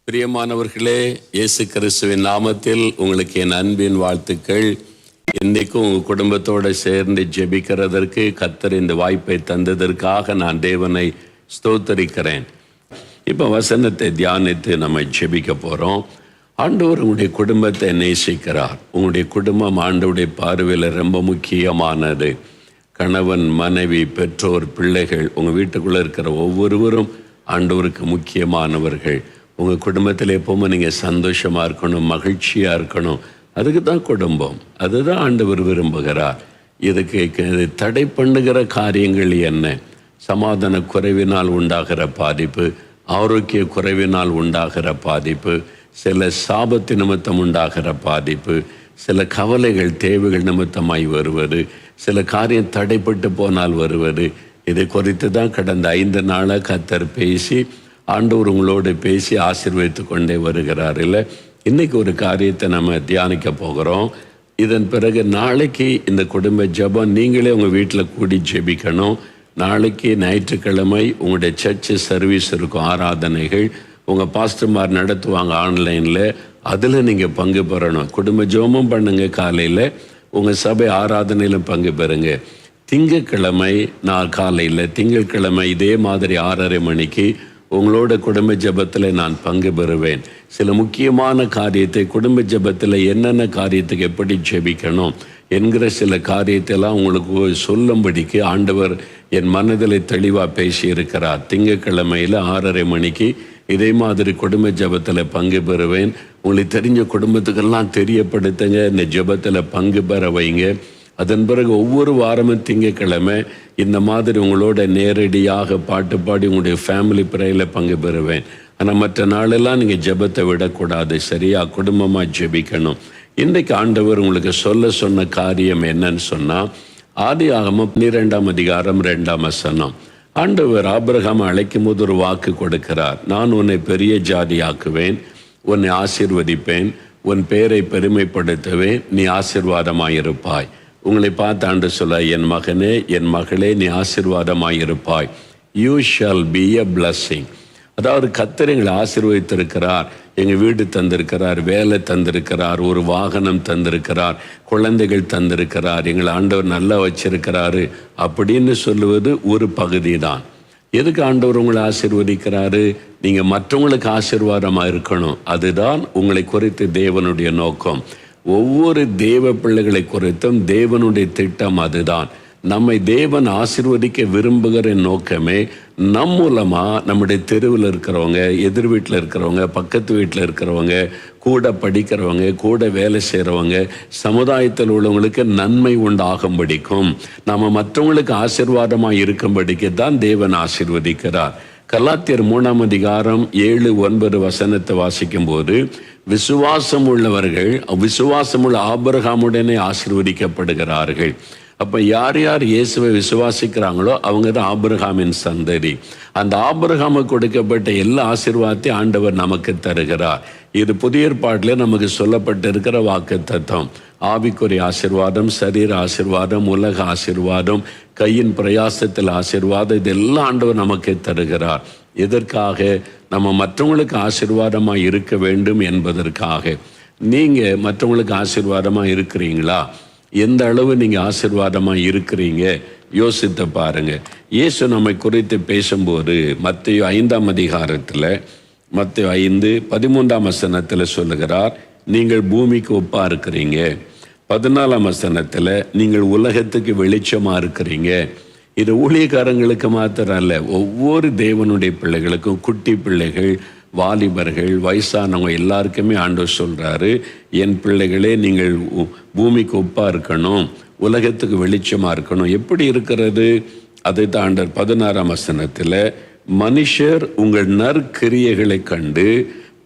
பிரியமானவர்களே, இயேசு கிறிஸ்துவின் நாமத்தில் உங்களுக்கு என் அன்பின் வாழ்த்துக்கள். இன்னைக்கும் உங்கள் குடும்பத்தோடு சேர்ந்து ஜெபிக்கிறதற்கு கர்த்தர் இந்த வாய்ப்பை தந்ததற்காக நான் தேவனை ஸ்தோத்தரிக்கிறேன். இப்போ வசனத்தை தியானித்து நம்ம ஜெபிக்க போகிறோம். ஆண்டவர் உங்களுடைய குடும்பத்தை நேசிக்கிறார். உங்களுடைய குடும்பம் ஆண்டவருடைய பார்வையில் ரொம்ப முக்கியமானது. கணவன், மனைவி, பெற்றோர், பிள்ளைகள், உங்கள் வீட்டுக்குள்ளே இருக்கிற ஒவ்வொருவரும் ஆண்டவருக்கு முக்கியமானவர்கள். உங்கள் குடும்பத்தில் எப்போவுமே நீங்கள் சந்தோஷமாக இருக்கணும், மகிழ்ச்சியாக இருக்கணும். அதுக்கு தான் குடும்பம், அதுதான் ஆண்டவர் விரும்புகிறார். இதுக்கு தடை பண்ணுகிற காரியங்கள் என்ன? சமாதான குறைவினால் உண்டாகிற பாதிப்பு, ஆரோக்கிய குறைவினால் உண்டாகிற பாதிப்பு, சில சாபத்து நிமித்தம் உண்டாகிற பாதிப்பு, சில கவலைகள் தேவைகள் நிமித்தமாய் வருவது, சில காரியம் தடைப்பட்டு போனால் வருவது. இதை குறித்து தான் கடந்த 5 நாளாக கர்த்தர் பேசி ஆண்டவர் உங்களோடு பேசி ஆசீர்வதித்து கொண்டே வருகிறார். இல்லை, இன்றைக்கி ஒரு காரியத்தை நம்ம தியானிக்க போகிறோம். இதன் பிறகு நாளைக்கு இந்த குடும்ப ஜெபம் நீங்களே உங்கள் வீட்டில் கூடி ஜெபிக்கணும். நாளைக்கு ஞாயிற்றுக்கிழமை உங்களுடைய சர்ச்சு சர்வீஸ் இருக்கும், ஆராதனைகள் உங்கள் பாஸ்டர்மார் நடத்துவாங்க ஆன்லைனில். அதில் நீங்கள் பங்கு பெறணும். குடும்ப ஜெபமும் பண்ணுங்க, காலையில் உங்கள் சபை ஆராதனையிலும் பங்கு பெறுங்க. திங்கட்கிழமை காலையில் திங்கட்கிழமை இதே மாதிரி 6:30 மணிக்கு உங்களோட குடும்ப ஜெபத்தில் நான் பங்கு பெறுவேன். சில முக்கியமான காரியத்தை குடும்ப ஜெபத்தில் என்னென்ன காரியத்துக்கு எப்படி ஜெபிக்கணும் என்கிற சில காரியத்தெல்லாம் உங்களுக்கு சொல்லும்படிக்கு ஆண்டவர் என் மனதில் தெளிவாக பேசியிருக்கிறார். திங்கட்கிழமையில் 6:30 மணிக்கு இதே மாதிரி குடும்ப ஜெபத்தில் பங்கு பெறுவேன். உங்களுக்கு தெரிஞ்ச குடும்பத்துக்கெல்லாம் தெரியப்படுத்துங்க, இந்த ஜெபத்தில் பங்கு பெற வைங்க. அதன் பிறகு ஒவ்வொரு வாரமும் திங்கட்கிழமை இந்த மாதிரி உங்களோட நேரடியாக பாட்டு பாடி உங்களுடைய ஃபேமிலி ப்ரேயரில் பங்கு பெறுவேன். ஆனால் மற்ற நாளெல்லாம் நீங்கள் ஜெபத்தை விடக்கூடாது, சரியா? குடும்பமாக ஜெபிக்கணும். இன்றைக்கு ஆண்டவர் உங்களுக்கு சொன்ன காரியம் என்னன்னு சொன்னால், ஆதியாகமம் 12ஆம் அதிகாரம் 2ஆம் வசனம். ஆண்டவர் ஆபிரகாம் அழைக்கும் போது ஒரு வாக்கு கொடுக்கிறார். நான் உன்னை பெரிய ஜாதி ஆக்குவேன், உன்னை ஆசீர்வதிப்பேன், உன் பேரை பெருமைப்படுத்துவேன், நீ ஆசீர்வாதமாயிருப்பாய். உங்களை பார்த்து ஆண்டு சொல்ல, என் மகனே, என் மகளே, நீ ஆசீர்வாதமாயிருப்பாய். You shall be a blessing. அதாவது கர்த்தர் எங்களை ஆசீர்வதித்திருக்கிறார். எங்கள் வீடு தந்திருக்கிறார், வேலை தந்திருக்கிறார், ஒரு வாகனம் தந்திருக்கிறார், குழந்தைகள் தந்திருக்கிறார், எங்களை ஆண்டவர் நல்லா வச்சிருக்கிறாரு அப்படின்னு சொல்லுவது ஒரு பகுதி தான். எதுக்கு ஆண்டவர் உங்களை ஆசீர்வதிக்கிறாரு? நீங்கள் மற்றவங்களுக்கு ஆசீர்வாதமாக இருக்கணும். அதுதான் உங்களை குறித்து தேவனுடைய நோக்கம். ஒவ்வொரு தேவ பிள்ளைகளை குறித்தும் தேவனுடைய திட்டம் அதுதான். நம்மை தேவன் ஆசீர்வதிக்க விரும்புகிற நோக்கமே நம் மூலமாக நம்முடைய தெருவில் இருக்கிறவங்க, எதிர் வீட்டில் இருக்கிறவங்க, பக்கத்து வீட்டில் இருக்கிறவங்க, கூட படிக்கிறவங்க, கூட வேலை செய்கிறவங்க, சமுதாயத்தில் உள்ளவங்களுக்கு நன்மை உண்டாகும்படிக்கும், நம்ம மற்றவங்களுக்கு ஆசீர்வாதமாக இருக்கும்படிக்கு தான் தேவன் ஆசீர்வதிக்கிறார். கலாத்தியர் 3ஆம் அதிகாரம் 7-9 வசனத்தை வாசிக்கும் போது, விசுவாசம் உள்ளவர்கள் விசுவாசமுள்ள ஆபிரகாமுடனே ஆசீர்வதிக்கப்படுகிறார்கள். அப்போ யார் யார் இயேசுவை விசுவாசிக்கிறாங்களோ அவங்க தான் ஆபிரகாமின் சந்ததி. அந்த ஆபிரகாமுக்கு கொடுக்கப்பட்ட எல்லா ஆசீர்வாதத்தையும் ஆண்டவர் நமக்கு தருகிறார். இது புதிய ஏற்பாட்டில் நமக்கு சொல்லப்பட்டிருக்கிற வாக்கு தத்துவம். ஆவிக்குரிய ஆசீர்வாதம், சரீர ஆசீர்வாதம், உலக ஆசீர்வாதம், கையின் பிரயாசத்தில் ஆசீர்வாதம், இதெல்லாம் ஆண்டவர் நமக்கு தருகிறார். எதற்காக? நம்ம மற்றவங்களுக்கு ஆசீர்வாதமாக இருக்க வேண்டும் என்பதற்காக. நீங்கள் மற்றவங்களுக்கு ஆசீர்வாதமாக இருக்கிறீங்களா? எந்த அளவு நீங்கள் ஆசீர்வாதமாக இருக்கிறீங்க யோசித்து பாருங்கள். இயேசு நம்மை குறித்து பேசும்போது மத்தேயு 5ஆம் அதிகாரத்தில் மத்தேயு 5:13ஆம் வசனத்தில் சொல்லுகிறார், நீங்கள் பூமிக்கு ஒப்பாக இருக்கிறீங்க. 14ஆம் வசனத்தில் நீங்கள் உலகத்துக்கு வெளிச்சமாக இருக்கிறீங்க. இது ஊழியக்காரங்களுக்கு மாத்திரம் அல்ல, ஒவ்வொரு தேவனுடைய பிள்ளைகளுக்கும், குட்டி பிள்ளைகள், வாலிபர்கள், வயசானவங்க எல்லாருக்குமே ஆண்டவர் சொல்கிறாரு, என் பிள்ளைகளே, நீங்கள் பூமிக்கு ஒப்பாக இருக்கணும், உலகத்துக்கு வெளிச்சமாக இருக்கணும். எப்படி இருக்கிறது? அதை தான் ஆண்டவர் 16ஆம் வசனத்தில், மனுஷர் உங்கள் நற்கிரியைகளை கண்டு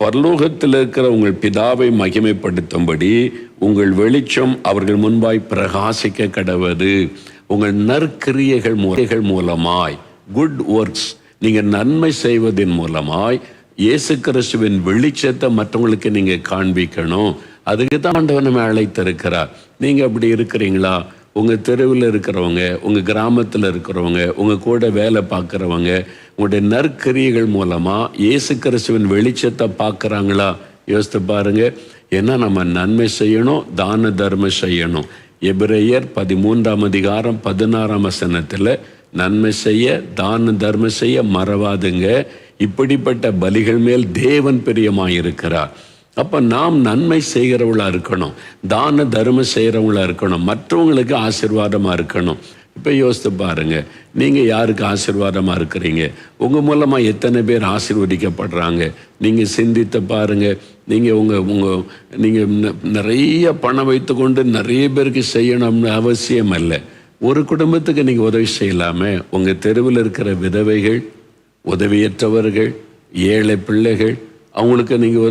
பரலோகத்தில் இருக்கிற உங்கள் பிதாவை மகிமைப்படுத்தும்படி உங்கள் வெளிச்சம் அவர்கள் முன்பாய் பிரகாசிக்க கடவது. உங்கள் நற்கிரியைகள் மூலமாய், குட் ஒர்க்ஸ், நீங்கள் நன்மை செய்வதன் மூலமாய் இயேசு கிறிஸ்துவின் வெளிச்சத்தை மற்றவங்களுக்கு நீங்கள் காண்பிக்கணும். அதுக்கு தான் ஆண்டவர் நம்ம அழைத்திருக்கிறார். நீங்கள் அப்படி இருக்கிறீங்களா? உங்கள் தெருவில் இருக்கிறவங்க, உங்கள் கிராமத்தில் இருக்கிறவங்க, உங்கள் கூட வேலை பார்க்குறவங்க, உங்களுடைய நற்கிரியைகள் மூலமாக இயேசு கிறிஸ்துவின் வெளிச்சத்தை பார்க்குறாங்களா? யோசித்து பாருங்க. ஏன்னா நம்ம நன்மை செய்யணும், தான தர்மம் செய்யணும். எபிரேயர் 13ஆம் அதிகாரம் 16ஆம் வசனத்தில் நன்மை செய்ய தான தர்மம் செய்ய மறவாதுங்க, இப்படிப்பட்ட பலிகள் மேல் தேவன் பிரியமாயிருக்கிறார். அப்போ நாம் நன்மை செய்கிறவங்களா இருக்கணும், தான தர்மம் செய்கிறவங்களா இருக்கணும், மற்றவங்களுக்கு ஆசீர்வாதமாக இருக்கணும். இப்போ யோசித்து பாருங்க, நீங்கள் யாருக்கு ஆசீர்வாதமாக இருக்கிறீங்க? உங்கள் மூலமாக எத்தனை பேர் ஆசீர்வதிக்கப்படுறாங்க? நீங்கள் சிந்தித்து பாருங்கள். நீங்கள் நிறைய பணம் வைத்து கொண்டு நிறைய பேருக்கு செய்யணும்னு அவசியம் இல்லை. ஒரு குடும்பத்துக்கு நீங்கள் உதவி செய்யலாமே. உங்கள் தெருவில் இருக்கிற விதவைகள், உதவியற்றவர்கள், ஏழை பிள்ளைகள், அவங்களுக்கு நீங்கள்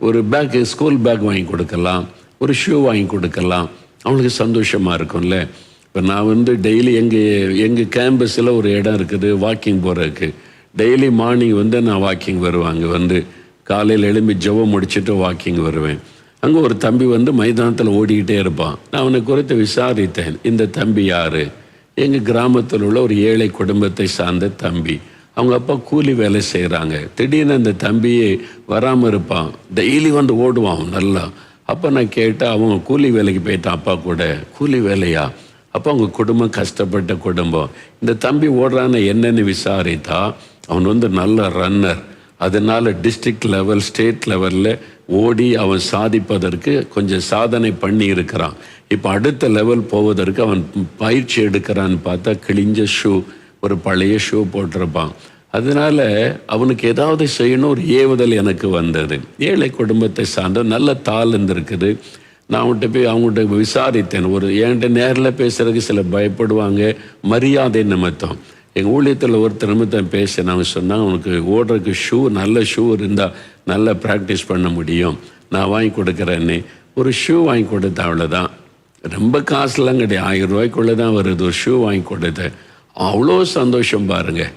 ஒரு பேக், ஸ்கூல் பேக் வாங்கி கொடுக்கலாம், ஒரு ஷூ வாங்கி கொடுக்கலாம். அவங்களுக்கு சந்தோஷமாக இருக்கும்ல. இப்போ நான் டெய்லி எங்கள் கேம்பஸில் ஒரு இடம் இருக்குது வாக்கிங் போகிறதுக்கு. டெய்லி மார்னிங் நான் வாக்கிங் வருவேன். அங்கே காலையில் எழும்பி ஜெபம் முடிச்சுட்டு வாக்கிங் வருவேன். அங்கே ஒரு தம்பி மைதானத்தில் ஓடிக்கிட்டே இருப்பான். நான் அவனை குறித்து விசாரித்தேன். இந்த தம்பி யார்? எங்கள் கிராமத்தில் உள்ள ஒரு ஏழை குடும்பத்தை சார்ந்த தம்பி. அவங்க அப்பா கூலி வேலை செய்கிறாங்க. திடீர்னு அந்த தம்பியே வராமல் இருப்பான். டெய்லி ஓடுவான் நல்லா. அப்போ நான் கேட்டேன், அவன் கூலி வேலைக்கு போயிட்டான் அப்பா கூட. கூலி வேலையா? அப்போ அவங்க குடும்பம் கஷ்டப்பட்ட குடும்பம். இந்த தம்பி ஓடுறான்னு என்னன்னு விசாரித்தா, அவன் நல்ல ரன்னர். அதனால் டிஸ்ட்ரிக்ட் லெவல், ஸ்டேட் லெவலில் ஓடி அவன் சாதிப்பதற்கு கொஞ்சம் சாதனை பண்ணி இருக்கிறான். இப்போ அடுத்த லெவல் போவதற்கு அவன் பயிற்சி எடுக்கிறான்னு பார்த்தா கிழிஞ்ச ஷூ, ஒரு பழைய ஷூ போட்டிருப்பான். அதனால் அவனுக்கு ஏதாவது செய்யணும் ஒரு ஏவுதல் எனக்கு வந்தது. ஏழை குடும்பத்தை சார்ந்த நல்ல தாளந்து இருக்குது. நான் அவங்கள்ட்ட விசாரித்தேன். என்கிட்ட நேரில் பேசுகிறதுக்கு சில பயப்படுவாங்க, மரியாதை நிமித்தம். எங்கள் ஊழியத்தில் ஒருத்தர் நிமித்தம் பேசினாங்க. சொன்னாங்க, உனக்கு ஓடுறதுக்கு ஷூ, நல்ல ஷூ இருந்தால் நல்லா ப்ராக்டிஸ் பண்ண முடியும், நான் வாங்கி கொடுக்குறேன்னு ஒரு ஷூ வாங்கி கொடுத்தேன். அவ்வளோதான். ரொம்ப காசுலாம் கிடையாது, 1000 ரூபாய்க்குள்ளே தான் வருது. ஒரு ஷூ வாங்கி கொடுத்தேன். அவ்வளோ சந்தோஷம் பாருங்கள்.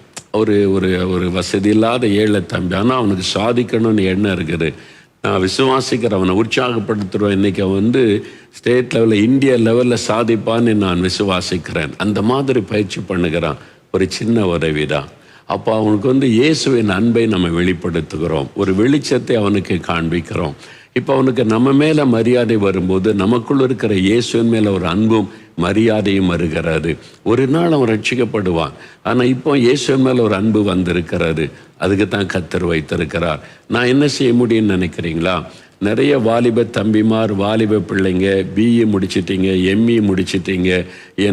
ஒரு வசதி இல்லாத ஏழை தம்பி, ஆனால் அவனுக்கு சாதிக்கணும்னு எண்ணம் இருக்குது. நான் விசுவாசிக்கிறேன், அவனை உற்சாகப்படுத்துகிறோம். இன்றைக்கி அவன் ஸ்டேட் லெவலில், இந்தியா லெவலில் சாதிப்பான்னு நான் விசுவாசிக்கிறேன். அந்த மாதிரி பயிற்சி பண்ணுகிறான். ஒரு சின்ன உதவி தான். அப்போ அவனுக்கு இயேசுவின் அன்பை நம்ம வெளிப்படுத்துகிறோம், ஒரு வெளிச்சத்தை அவனுக்கு காண்பிக்கிறோம். இப்போ அவனுக்கு நம்ம மேலே மரியாதை வரும்போது நமக்குள்ள இருக்கிற இயேசுவின் மேலே ஒரு அன்பும் மரியாதையும் வருகிறது. ஒரு நாள் அவன் ரட்சிக்கப்படுவான். ஆனால் இப்போ இயேசுவின் மேலே ஒரு அன்பு வந்திருக்கிறது. அதுக்கு தான் கர்த்தர் வைத்திருக்கிறார். நான் என்ன செய்ய முடியும்னு நினைக்கிறீங்களா? நிறைய வாலிப தம்பிமார், வாலிப பிள்ளைங்க, பிஇ முடிச்சிட்டிங்க, எம்இ முடிச்சிட்டிங்க,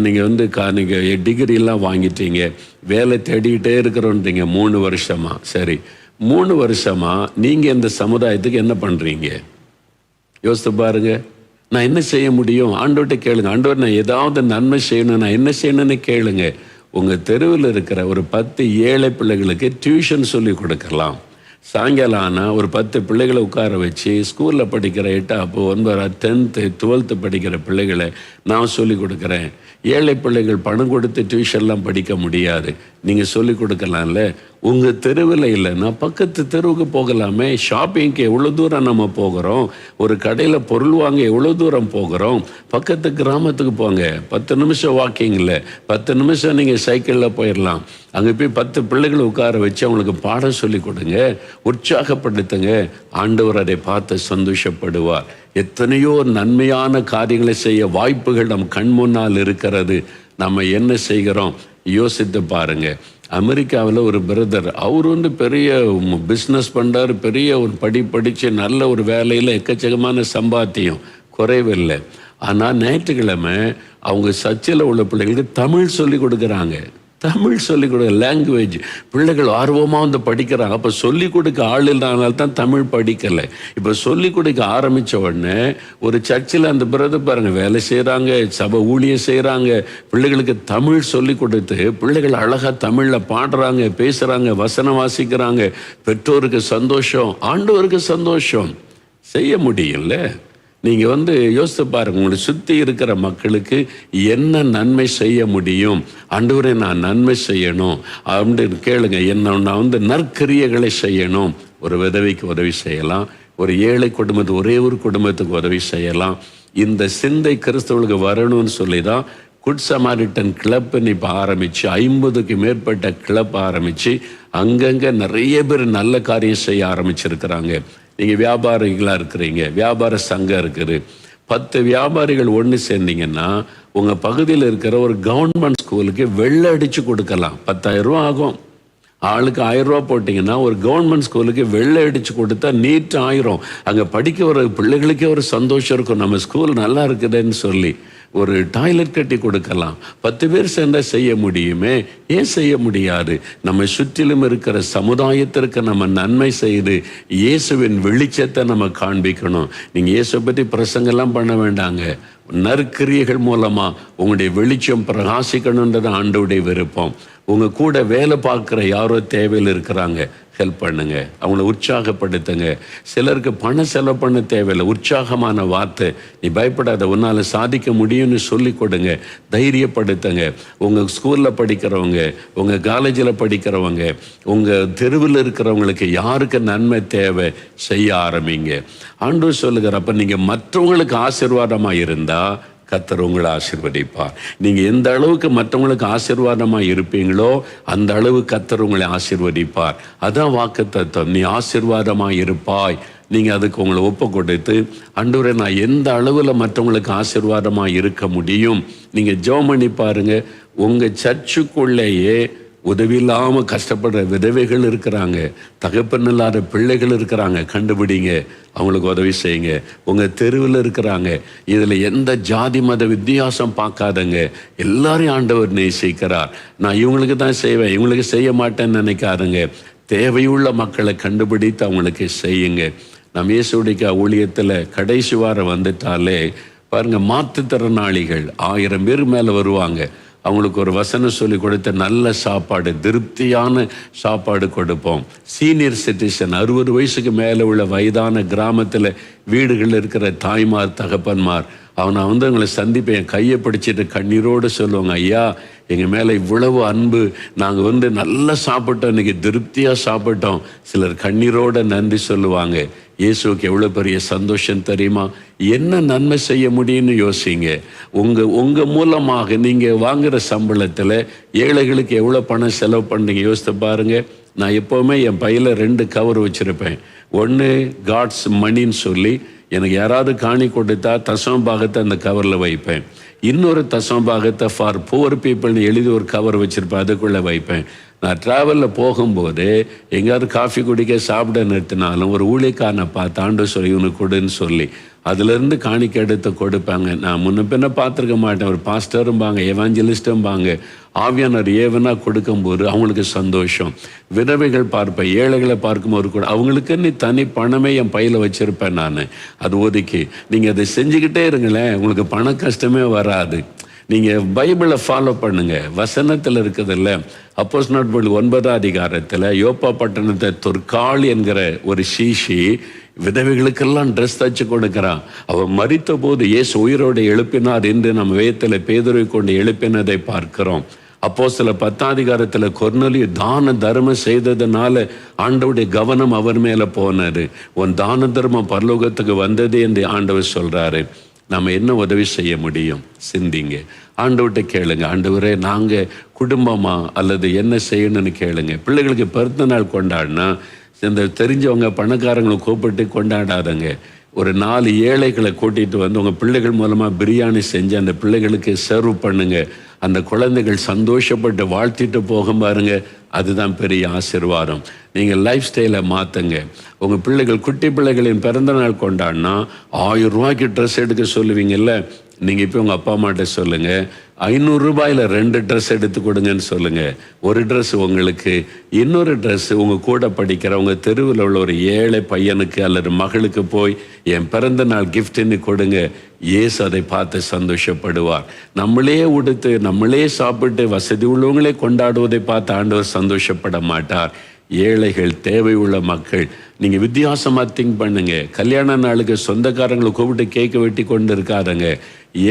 நீங்கள் டிகிரிலாம் வாங்கிட்டீங்க, வேலை தேடிக்கிட்டே இருக்கிறோன்றீங்க 3 வருஷமா. சரி, 3 வருஷமா நீங்கள் இந்த சமுதாயத்துக்கு என்ன பண்ணுறீங்க? யோசித்து பாருங்க. நான் என்ன செய்ய முடியும்? ஆண்டவர்கிட்ட கேளுங்க. ஆண்டவர், நான் ஏதாவது நன்மை செய்யணும், நான் என்ன செய்யணும்னு கேளுங்க. உங்கள் தெருவில் இருக்கிற ஒரு 10 ஏழை பிள்ளைகளுக்கு டியூஷன் சொல்லி கொடுக்கலாம். சாயங்காலம் ஆனால் ஒரு 10 பிள்ளைகளை உட்கார வச்சு ஸ்கூலில் படிக்கிற 8, 9, 10th 12th படிக்கிற பிள்ளைகளை நான் சொல்லிக் கொடுக்குறேன். ஏழை பிள்ளைகள் பணம் கொடுத்து டியூஷன்லாம் படிக்க முடியாது, நீங்கள் சொல்லிக் கொடுக்கலாம்ல. உங்கள் தெருவில் இல்லைன்னா பக்கத்து தெருவுக்கு போகலாமே. ஷாப்பிங்க்கு எவ்வளோ தூரம் நம்ம போகிறோம், ஒரு கடையில் பொருள் வாங்க எவ்வளோ தூரம் போகிறோம். பக்கத்து கிராமத்துக்கு போங்க, 10 நிமிஷம் வாக்கிங்கில், 10 நிமிஷம் நீங்கள் சைக்கிளில் போயிடலாம். அங்கே போய் 10 பிள்ளைகளை உட்கார வச்சு அவங்களுக்கு பாடம் சொல்லி கொடுங்க, உற்சாகப்படுத்துங்க. ஆண்டவர் அதை பார்த்து சந்தோஷப்படுவார். எத்தனையோ நன்மையான காரியங்களை செய்ய வாய்ப்புகள் நம் கண் முன்னால் இருக்கிறது. நம்ம என்ன செய்கிறோம் யோசித்து பாருங்க. அமெரிக்காவில் ஒரு பிரதர், அவர் பெரிய பிஸ்னஸ் பண்ணுறாரு, பெரிய ஒரு படித்து நல்ல ஒரு வேலையில் எக்கச்சக்கமான சம்பாத்தியம், குறைவில்லை. ஆனால் ஞாயிற்றுக்கிழமை அவங்க சர்ச்சில் உள்ள பிள்ளைகளுக்கு தமிழ் சொல்லி கொடுக்குறாங்க. தமிழ் சொல்லிக் கொடுக்க லாங்குவேஜ் பிள்ளைகள் ஆர்வமாக படிக்கிறாங்க. அப்போ சொல்லிக் கொடுக்க ஆள் இல்லாதனால தான் தமிழ் படிக்கலை. இப்போ சொல்லிக் கொடுக்க ஆரம்பித்த உடனே ஒரு சர்ச்சில் அந்த பிரதர் பாருங்கள் வேலை செய்கிறாங்க, சபை ஊழியம் செய்கிறாங்க, பிள்ளைகளுக்கு தமிழ் சொல்லிக் கொடுத்து பிள்ளைகள் அழகாக தமிழில் பாடுறாங்க, பேசுகிறாங்க, வசனம் வாசிக்கிறாங்க. பெற்றோருக்கு சந்தோஷம், ஆண்டவருக்கு சந்தோஷம். செய்ய முடியும்ல. நீங்கள் யோசித்து பாருங்கள், உங்களை சுற்றி இருக்கிற மக்களுக்கு என்ன நன்மை செய்ய முடியும். ஆண்டவரே, நான் நன்மை செய்யணும் அப்படின்னு கேளுங்க. நான் நற்கிரியைகளை செய்யணும். ஒரு விதவைக்கு உதவி செய்யலாம், ஒரு ஏழை குடும்பத்துக்கு, ஒரே ஒரு குடும்பத்துக்கு உதவி செய்யலாம், இந்த சிந்தை கிறிஸ்தவர்களுக்கு வரணும்னு சொல்லி தான் குட் சமாரிட்டன் கிளப்னு இப்போ ஆரம்பித்து 50க்கு மேற்பட்ட கிளப் ஆரம்பித்து அங்கங்கே நிறைய பேர் நல்ல காரியம் செய்ய ஆரம்பிச்சிருக்கிறாங்க. நீங்கள் வியாபாரிகளாக இருக்கிறீங்க, வியாபார சங்கம் இருக்குது. 10 வியாபாரிகள் ஒன்று சேர்ந்தீங்கன்னா உங்கள் பகுதியில் இருக்கிற ஒரு கவர்மெண்ட் ஸ்கூலுக்கு வெள்ளை அடித்து கொடுக்கலாம். 10,000 ரூபா ஆகும். ஆளுக்கு 1000 ரூபா போட்டிங்கன்னா ஒரு கவர்மெண்ட் ஸ்கூலுக்கு வெள்ளை அடித்து கொடுத்தா நீட் 1000. அங்கே படிக்க வர பிள்ளைகளுக்கே ஒரு சந்தோஷம் இருக்கும், நம்ம ஸ்கூல் நல்லா இருக்குதுன்னு சொல்லி. ஒரு டாய்லெட் கட்டி கொடுக்கலாம். 10 பேர் சேர்ந்தால் செய்ய முடியுமே, ஏன் செய்ய முடியாது? நம்ம சுற்றிலும் இருக்கிற சமுதாயத்திற்கு நம்ம நன்மை செய்து இயேசுவின் வெளிச்சத்தை நம்ம காண்பிக்கணும். நீங்கள் இயேசுவை பற்றி பிரசங்கெல்லாம் பண்ண வேண்டாங்க, நற்கிரியைகள் மூலமா உங்களுடைய வெளிச்சம் பிரகாசிக்கணுன்றது ஆண்டவருடைய விருப்பம். உங்க கூட வேலை பார்க்குற யாரோ தேவையில் இருக்கிறாங்க, ஹெல்ப் பண்ணுங்க, அவங்கள உற்சாகப்படுத்துங்க. சிலருக்கு பண செலவு பண்ண தேவையில்லை, உற்சாகமான வார்த்தை, நீ பயப்படாத, உன்னால் சாதிக்க முடியும்னு சொல்லி கொடுங்க, தைரியப்படுத்துங்க. உங்கள் ஸ்கூலில் படிக்கிறவங்க, உங்கள் காலேஜில் படிக்கிறவங்க, உங்கள் தெருவில் இருக்கிறவங்களுக்கு யாருக்கு நன்மை தேவை செய்ய ஆரம்பிங்க. ஆண்டவர் சொல்லுகிற, அப்போ நீங்கள் மற்றவங்களுக்கு ஆசீர்வாதமாக இருந்தால் கர்த்தர் உங்களை ஆசீர்வதிப்பார். நீங்கள் எந்த அளவுக்கு மற்றவங்களுக்கு ஆசீர்வாதமாக இருப்பீங்களோ அந்த அளவு கர்த்தர் உங்களை ஆசீர்வதிப்பார். அதான் வாக்குத்தத்தம், நீ ஆசீர்வாதமாக இருப்பாய். நீங்கள் அதுக்கு உங்களை ஒப்பு கொடுத்து, ஆண்டவரே நான் எந்த அளவில் மற்றவங்களுக்கு ஆசீர்வாதமாக இருக்க முடியும், நீங்கள் ஜெபம் பண்ணி பாருங்க. உங்கள் சர்ச்சுக்குள்ளேயே உதவி இல்லாமல் கஷ்டப்படுற விதவைகள் இருக்கிறாங்க, தகப்பன் இல்லாத பிள்ளைகள் இருக்கிறாங்க, கண்டுபிடிங்க, அவங்களுக்கு உதவி செய்யுங்க. உங்கள் தெருவில் இருக்கிறாங்க, இதில் எந்த ஜாதி மத வித்தியாசம் பார்க்காதங்க, எல்லாரையும் ஆண்டவர் நேசிக்கிறார். நான் இவங்களுக்கு தான் செய்வேன், இவங்களுக்கு செய்ய மாட்டேன்னு நினைக்காதுங்க. தேவையுள்ள மக்களை கண்டுபிடித்து அவங்களுக்கு செய்யுங்க. நம்ம இயேசுடைய ஊழியத்தில் கடைசி வாரம் வந்துட்டாலே பாருங்கள், மாற்றுத்திறனாளிகள் 1000 பேர் மேலே வருவாங்க. அவங்களுக்கு ஒரு வசனம் சொல்லி கொடுத்த நல்ல சாப்பாடு, திருப்தியான சாப்பாடு கொடுப்போம். சீனியர் சிட்டிசன் 60 வயசுக்கு மேலே உள்ள வயதான கிராமத்தில் வீடுகளில் இருக்கிற தாய்மார் தகப்பன்மார், அவனை அவங்களை சந்திப்பேன், கையை பிடிச்சிட்டு கண்ணீரோடு சொல்லுவாங்க, ஐயா எங்கள் மேலே இவ்வளவு அன்பு, நாங்கள் நல்லா சாப்பிட்டோம், இன்றைக்கி திருப்தியாக சாப்பிட்டோம். சிலர் கண்ணீரோடு நன்றி சொல்லுவாங்க. இயேசுக்கு எவ்வளோ பெரிய சந்தோஷம் தெரியுமா? என்ன நன்மை செய்ய முடியும்னு யோசிங்க. உங்கள் மூலமாக நீங்கள் வாங்குகிற சம்பளத்தில் ஏழைகளுக்கு எவ்வளோ பணம் செலவு பண்ணுறீங்க யோசித்து பாருங்கள். நான் எப்போவுமே என் பையில் 2 கவர் வச்சுருப்பேன். ஒன்று காட்ஸ் மணின்னு சொல்லி, எனக்கு யாராவது காணி கொடுத்தா தசம பாகத்தை அந்த கவரில் வைப்பேன். இன்னொரு தசம பாகத்தை ஃபார் புவர் பீப்புள்னு எழுதி ஒரு கவர் வச்சுருப்பேன், அதுக்குள்ளே வைப்பேன். நான் ட்ராவலில் போகும்போது எங்கேயாவது காஃபி குடிக்க சாப்பிட நிறுத்தினாலும் ஒரு ஊழியக்காரனை பார்த்து ஆண்டவர் சொல்லி இவனுக்கு கொடுன்னு சொல்லி அதுலேருந்து காணிக்கை எடுத்து கொடுப்பாங்க. நான் முன்ன பின்ன பார்த்துருக்க மாட்டேன். ஒரு பாஸ்டரும்பாங்க, எவாஞ்சலிஸ்டும்பாங்க, ஆவியானவர் ஏவனா கொடுக்கும்போது அவங்களுக்கு சந்தோஷம். விதவைகள் பார்ப்பேன், ஏழைகளை பார்க்கும்போது கூட அவங்களுக்குன்னு தனி பணமே என் பையில் வச்சுருப்பேன் நான். அது ஒதுக்கி நீங்கள் அதை செஞ்சுக்கிட்டே இருங்களேன், உங்களுக்கு பண கஷ்டமே வராது. நீங்கள் பைபிளை ஃபாலோ பண்ணுங்கள். வசனத்தில் இருக்குதில்ல, அப்போஸ்தலர் 9ஆம் அதிகாரத்தில் யோப்பா பட்டணத்தை தொற்காள் என்கிற ஒரு சீஷி விதவைகளுக்கெல்லாம் ட்ரெஸ் தச்சு கொடுக்குறான். அவன் மரித்த போது இயேசு உயிரோடு எழுப்பினார் என்று நம்ம வேதத்தில் பேதுருவை கொண்டு எழுப்பினதை பார்க்கிறோம். அப்போஸ்தலர் 10ஆம் அதிகாரத்தில் கொர்நேலியு தான தர்மம் செய்ததுனால ஆண்டவருடைய கவனம் அவர் மேலே போனது. உன் தான தர்மம் பரலோகத்துக்கு வந்தது என்று ஆண்டவர் சொல்கிறாரு. நம்ம என்ன உதவி செய்ய முடியும்? சிந்திங்க, ஆண்டவர்கிட்ட கேளுங்க. ஆண்டவரே நாங்கள் குடும்பமா அல்லது என்ன செய்யணும்னு கேளுங்க. பிள்ளைகளுக்கு பிறந்த நாள் கொண்டாடினா இந்த தெரிஞ்சவங்க பணக்காரங்களை கூப்பிட்டு கொண்டாடாதங்க. ஒரு 4 ஏழைகளை கூட்டிகிட்டு வந்து உங்கள் பிள்ளைகள் மூலமாக பிரியாணி செஞ்சு அந்த பிள்ளைகளுக்கு சர்வ் பண்ணுங்க. அந்த குழந்தைகள் சந்தோஷப்பட்டு வாழ்த்திட்டு போக பாருங்க, அதுதான் பெரிய ஆசீர்வாதம். நீங்கள் லைஃப் ஸ்டைலை மாற்றுங்க. உங்கள் பிள்ளைகள் குட்டி பிள்ளைகளின் பிறந்தநாள் கொண்டாடினா 1000 ரூபாய்க்கு ட்ரெஸ் எடுக்க சொல்லுவீங்கல்ல, நீங்கள் இப்போ உங்கள் அப்பா அம்மாட்ட சொல்லுங்கள், 500 ரூபாயில் 2 ட்ரெஸ் எடுத்து கொடுங்கன்னு சொல்லுங்கள். ஒரு ட்ரெஸ் உங்களுக்கு, இன்னொரு ட்ரெஸ்ஸு உங்கள் கூட படிக்கிற உங்கள் தெருவில் உள்ள ஒரு ஏழை பையனுக்கு அல்லது மகளுக்கு போய் என் பிறந்த நாள் கிஃப்ட்னு கொடுங்க. இயேசு அதை பார்த்து சந்தோஷப்படுவார். நம்மளே உடுத்து நம்மளே சாப்பிட்டு வசதி உள்ளவங்களே கொண்டாடுவதை பார்த்து ஆண்டவர் சந்தோஷப்பட மாட்டார். ஏழைகள், தேவை உள்ள மக்கள், நீங்கள் வித்தியாசமாக திங்க் பண்ணுங்க. கல்யாண நாளுக்கு சொந்தக்காரங்களை கூப்பிட்டு கேக்கு வெட்டி கொண்டு இருக்காதங்க.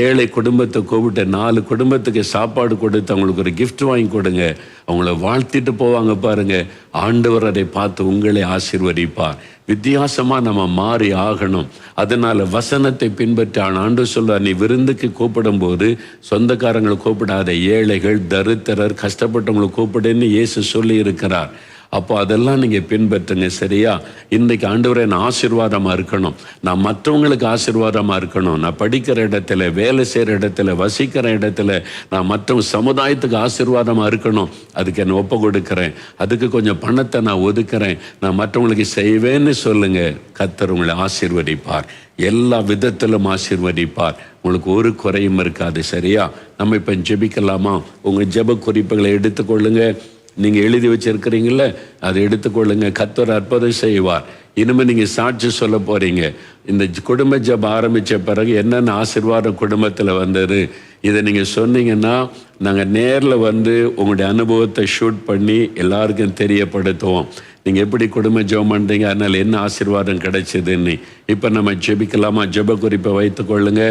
ஏழை குடும்பத்தை கூப்பிட்டு 4 குடும்பத்துக்கு சாப்பாடு கொடுத்து அவங்களுக்கு ஒரு கிஃப்ட் வாங்கி கொடுங்க. அவங்கள வாழ்த்திட்டு போவாங்க பாருங்க. ஆண்டவர் அதை பார்த்து உங்களை ஆசீர்வதிப்பார். வித்தியாசமா நம்ம மாறி ஆகணும். அதனால வசனத்தை பின்பற்றான். ஆண்டு சொல்ல, நீ விருந்துக்கு கூப்பிடும் போது சொந்தக்காரங்களை கூப்பிடாத, ஏழைகள், தரித்திரர், கஷ்டப்பட்டவங்களை கூப்பிடுன்னு இயேசு சொல்லி இருக்கிறார். அப்போ அதெல்லாம் நீங்கள் பின்பற்றுங்க. சரியா? இன்றைக்கு ஆண்டவரே நான் ஆசீர்வாதமாக இருக்கணும், நான் மற்றவங்களுக்கு ஆசீர்வாதமாக இருக்கணும், நான் படிக்கிற இடத்துல, வேலை செய்கிற இடத்துல, வசிக்கிற இடத்துல நான் மற்ற சமுதாயத்துக்கு ஆசீர்வாதமாக இருக்கணும். அதுக்கு என்னை ஒப்பு கொடுக்குறேன், அதுக்கு கொஞ்சம் பணத்தை நான் ஒதுக்குறேன், நான் மற்றவங்களுக்கு செய்வேன்னு சொல்லுங்கள். கர்த்தர் உங்களை ஆசீர்வதிப்பார், எல்லா விதத்திலும் ஆசீர்வதிப்பார். உங்களுக்கு ஒரு குறையும் இருக்காது. சரியா? நம்ம இப்போ ஜெபிக்கலாமா? உங்கள் ஜெப குறிப்புகளை எடுத்துக்கொள்ளுங்க. நீங்கள் எழுதி வச்சிருக்கிறீங்கள, அதை எடுத்துக்கொள்ளுங்க. கர்த்தர் அற்புதம் செய்வார். இனிமேல் நீங்கள் சாட்சி சொல்ல போகிறீங்க. இந்த குடும்ப ஜெபம் ஆரம்பித்த பிறகு என்னென்ன ஆசீர்வாதம் குடும்பத்தில் வந்தது, இதை நீங்கள் சொன்னீங்கன்னா நாங்கள் நேரில் வந்து உங்களுடைய அனுபவத்தை ஷூட் பண்ணி எல்லாருக்கும் தெரியப்படுத்துவோம். நீங்கள் எப்படி குடும்ப ஜெபம் பண்ணுறீங்க, அதனால் என்ன ஆசீர்வாதம் கிடைச்சதுன்னு. இப்போ நம்ம ஜெபிக்கலாமா? ஜெப குறிப்பை வைத்துக்கொள்ளுங்க.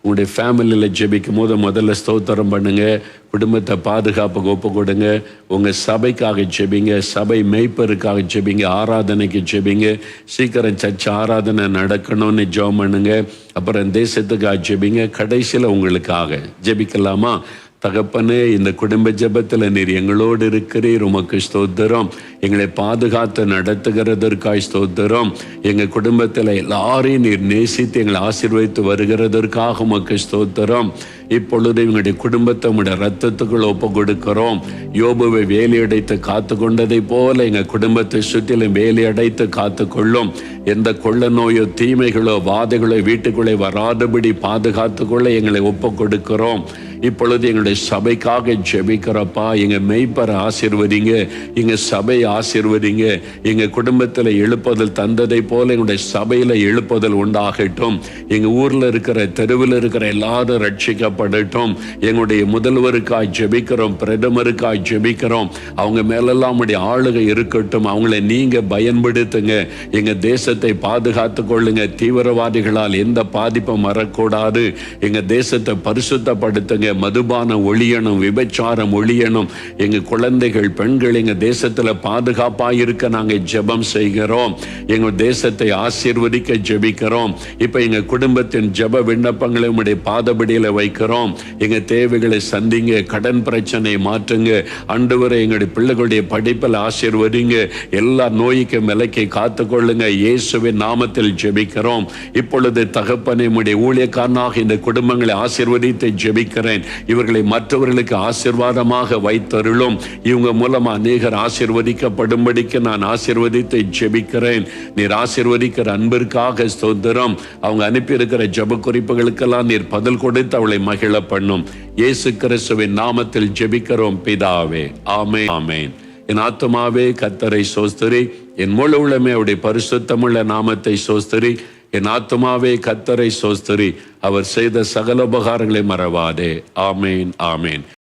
உங்களுடைய ஃபேமிலியில் ஜெபிக்கும் போது முதல்ல ஸ்தோத்திரம் பண்ணுங்க. குடும்பத்தை பாதுகாப்புக்கு ஒப்பு கொடுங்க. உங்கள் சபைக்காக ஜெபிங்க, சபை மேய்ப்பருக்காக ஜெபிங்க, ஆராதனைக்கு ஜெபிங்க. சீக்கிரம் சர்ச் ஆராதனை நடக்கணும்னு ஜெபம் பண்ணுங்க. அப்புறம் தேசத்துக்காக ஜெபிங்க. கடைசியில் உங்களுக்காக ஜெபிக்கலாமா? தகப்பனே, இந்த குடும்ப ஜெபத்தில் நீர் எங்களோடு இருக்கிறீர், உமக்கு ஸ்தோத்திரம். எங்களை பாதுகாத்து நடத்துகிறதற்காய் ஸ்தோத்திரம். எங்கள் குடும்பத்தில் எல்லாரையும் நீர் நேசித்து எங்களை ஆசீர்வதித்து வருகிறதற்காக உமக்கு ஸ்தோத்திரம். இப்பொழுது எங்களுடைய குடும்பத்தை உங்களுடைய ரத்தத்துக்குள் ஒப்பு கொடுக்கிறோம். யோபுவை வேலையடைத்து காத்து கொண்டதை போல எங்கள் குடும்பத்தை சுற்றிலும் வேலையடைத்து காத்து கொள்ளும். எந்த கொள்ள நோயோ தீமைகளோ வாதைகளோ வீட்டுக்குள்ளே வராதபடி பாதுகாத்து கொள்ள எங்களை ஒப்பு கொடுக்கிறோம். இப்பொழுது எங்களுடைய சபைக்காக ஜெபிக்கிறப்பா. எங்கள் மெய்ப்பரை ஆசீர்வதிங்க, எங்கள் சபையை ஆசீர்வதிங்க. எங்கள் குடும்பத்தில் எழுப்புதல் தந்ததை போல எங்களுடைய சபையில் எழுப்புதல் உண்டாகட்டும். எங்கள் ஊரில் இருக்கிற, தெருவில் இருக்கிற எல்லாரும் ரட்சிக்கப்படட்டும். எங்களுடைய முதல்வருக்காய் ஜெபிக்கிறோம், பிரதமருக்காய் ஜெபிக்கிறோம். அவங்க மேலெல்லாம் உடைய ஆளுகை இருக்கட்டும். அவங்கள நீங்கள் பயன்படுத்துங்க. எங்கள் தேசத்தை பாதுகாத்து கொள்ளுங்க. தீவிரவாதிகளால் எந்த பாதிப்பும் வரக்கூடாது. எங்கள் தேசத்தை பரிசுத்தப்படுத்துங்க. மதுபான ஒழியணும், விபச்சாரம் ஒழியணும். எங்க குழந்தைகள், பெண்கள் எங்க தேசத்துல பாதுகாப்பாக இருக்க நாங்கள் ஜெபம் செய்கிறோம். எங்க தேசத்தை ஆசீர்வதிக்க ஜெபிக்கிறோம். இப்ப எங்க குடும்பத்தின் ஜெப விண்ணப்பங்களை உம்முடைய பாதபடியில வைக்கிறோம். எங்க தேவைகளை சந்திங்க, கடன் பிரச்சனை மாற்றுங்க. ஆண்டவரே, எங்களுடைய பிள்ளைகளுடைய படிப்பில் ஆசீர்வதிங்க. எல்லா நோய்க்கும் விலக்கி காத்துக்கொள்ளுங்க. இயேசுவின் நாமத்தில் ஜெபிக்கிறோம். இப்பொழுது தகப்பனே, உம்முடைய ஊழியக்காரனாக இந்த குடும்பங்களை ஆசீர்வதித்து ஜெபிக்கிறேன். இவர்களை மற்றவர்களுக்கு ஆசீர்வாதமாக வைத்தருளும். இவங்க மூலமா அநேகர் ஆசீர்வதிக்கப்படும்படிக்கு நான் ஆசீர்வதித்து ஜெபிக்கிறேன். நீர் ஆசீர்வதிக்கிற அன்பிற்காக ஸ்தோத்திரம். அவங்க அனுப்பி இருக்கிற ஜெப குறிப்புகளுக்கெல்லாம் நீர் பதில் கொடுத்து அவளை மகிழ பண்ணும். இயேசு கிறிஸ்துவின் நாமத்தில் ஜெபிக்கிறோம் பிதாவே. ஆமென், ஆமென். என் ஆத்துமாவே கர்த்தரை சோஸ்திரி, என் முழு உள்ளமே அவருடைய பரிசுத்தமுள்ள நாமத்தை சோஸ்திரி. என் ஆத்துமாவே கர்த்தரை சோஸ்திரி, அவர் செய்த சகல உபகாரங்களை மறவாதே. ஆமேன், ஆமேன்.